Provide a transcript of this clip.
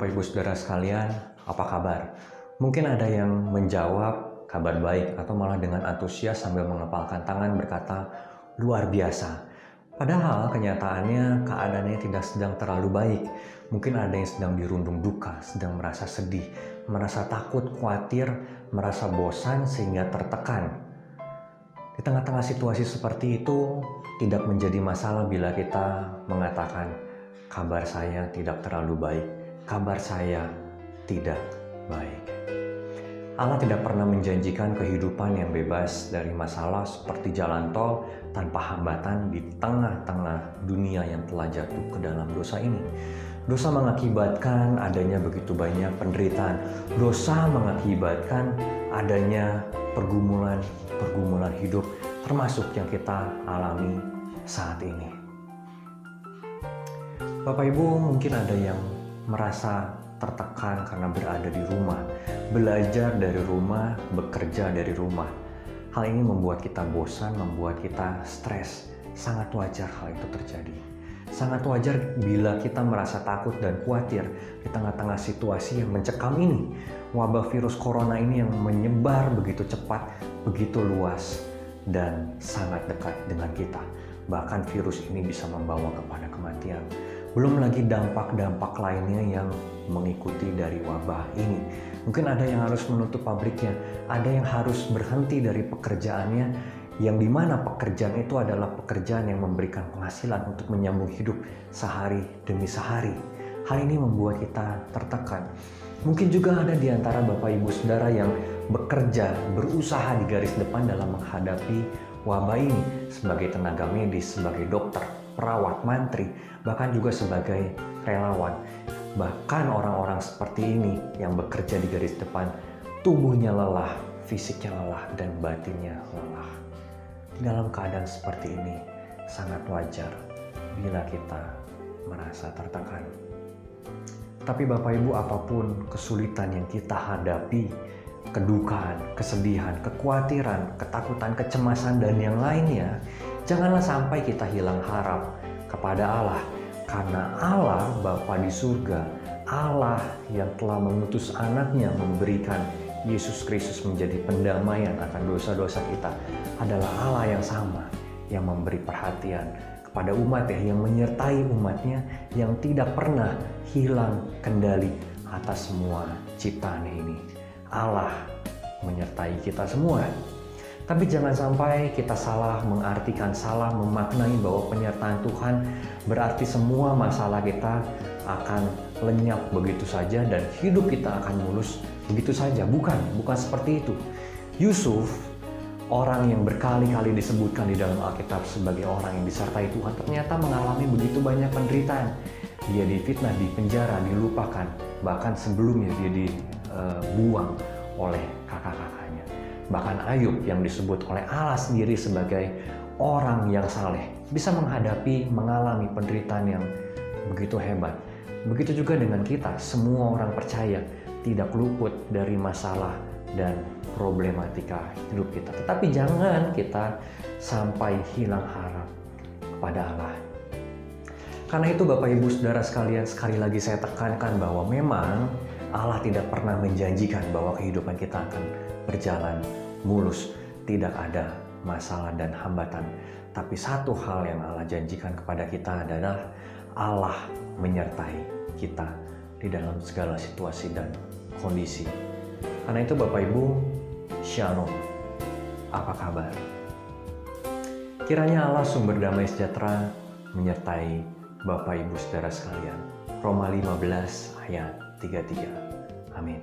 Bapak Ibu Saudara sekalian, apa kabar? Mungkin ada yang menjawab kabar baik atau malah dengan antusias sambil mengepalkan tangan berkata, luar biasa. Padahal kenyataannya keadaannya tidak sedang terlalu baik. Mungkin ada yang sedang dirundung duka, sedang merasa sedih, merasa takut, khawatir, merasa bosan sehingga tertekan. Di tengah-tengah situasi seperti itu, tidak menjadi masalah bila kita mengatakan, kabar saya tidak terlalu baik, kabar saya tidak baik. Allah tidak pernah menjanjikan kehidupan yang bebas dari masalah seperti jalan tol tanpa hambatan di tengah-tengah dunia yang telah jatuh ke dalam dosa ini. Dosa mengakibatkan adanya begitu banyak penderitaan. Dosa mengakibatkan adanya pergumulan hidup, termasuk yang kita alami saat ini. Bapak Ibu, mungkin ada yang merasa tertekan karena berada di rumah, belajar dari rumah, bekerja dari rumah. Hal ini membuat kita bosan, membuat kita stres. Sangat wajar hal itu terjadi. Sangat wajar bila kita merasa takut dan khawatir di tengah-tengah situasi yang mencekam ini. Wabah virus corona ini yang menyebar begitu cepat, begitu luas, dan sangat dekat dengan kita. Bahkan virus ini bisa membawa kepada kematian. Belum lagi dampak-dampak lainnya yang mengikuti dari wabah ini. Mungkin ada yang harus menutup pabriknya, ada yang harus berhenti dari pekerjaannya, yang dimana pekerjaan itu adalah pekerjaan yang memberikan penghasilan untuk menyambung hidup sehari demi sehari. Hal ini membuat kita tertekan. Mungkin juga ada di antara Bapak Ibu Saudara yang bekerja, berusaha di garis depan dalam menghadapi wabah ini sebagai tenaga medis, sebagai dokter, perawat, mantri, bahkan juga sebagai relawan. Bahkan orang-orang seperti ini yang bekerja di garis depan, tubuhnya lelah, fisiknya lelah, dan batinnya lelah. Dalam keadaan seperti ini, sangat wajar bila kita merasa tertekan. Tapi Bapak Ibu, apapun kesulitan yang kita hadapi, kedukaan, kesedihan, kekhawatiran, ketakutan, kecemasan, dan yang lainnya, janganlah sampai kita hilang harap kepada Allah. Karena Allah Bapa di surga, Allah yang telah mengutus anaknya memberikan Yesus Kristus menjadi pendamaian akan dosa-dosa kita, adalah Allah yang sama, yang memberi perhatian kepada umat yang menyertai umatnya, yang tidak pernah hilang kendali atas semua ciptaan ini. Allah menyertai kita semua. Tapi jangan sampai kita salah mengartikan, salah memaknai bahwa penyertaan Tuhan berarti semua masalah kita akan lenyap begitu saja dan hidup kita akan mulus begitu saja. Bukan seperti itu. Yusuf, orang yang berkali-kali disebutkan di dalam Alkitab sebagai orang yang disertai Tuhan, ternyata mengalami begitu banyak penderitaan. Dia difitnah, dipenjara, dilupakan, bahkan sebelumnya dia dibuang oleh kakak-kakaknya. Bahkan Ayub yang disebut oleh Allah sendiri sebagai orang yang saleh bisa mengalami penderitaan yang begitu hebat. Begitu juga dengan kita, semua orang percaya tidak luput dari masalah dan problematika hidup kita. Tetapi jangan kita sampai hilang harap kepada Allah. Karena itu Bapak Ibu Saudara sekalian, sekali lagi saya tekankan bahwa memang Allah tidak pernah menjanjikan bahwa kehidupan kita akan berjalan mulus, tidak ada masalah dan hambatan. Tapi satu hal yang Allah janjikan kepada kita adalah Allah menyertai kita di dalam segala situasi dan kondisi. Karena itu Bapak Ibu, Shalom. Apa kabar? Kiranya Allah sumber damai sejahtera menyertai Bapak Ibu Saudara sekalian. Roma 15 ayat 33. Amin.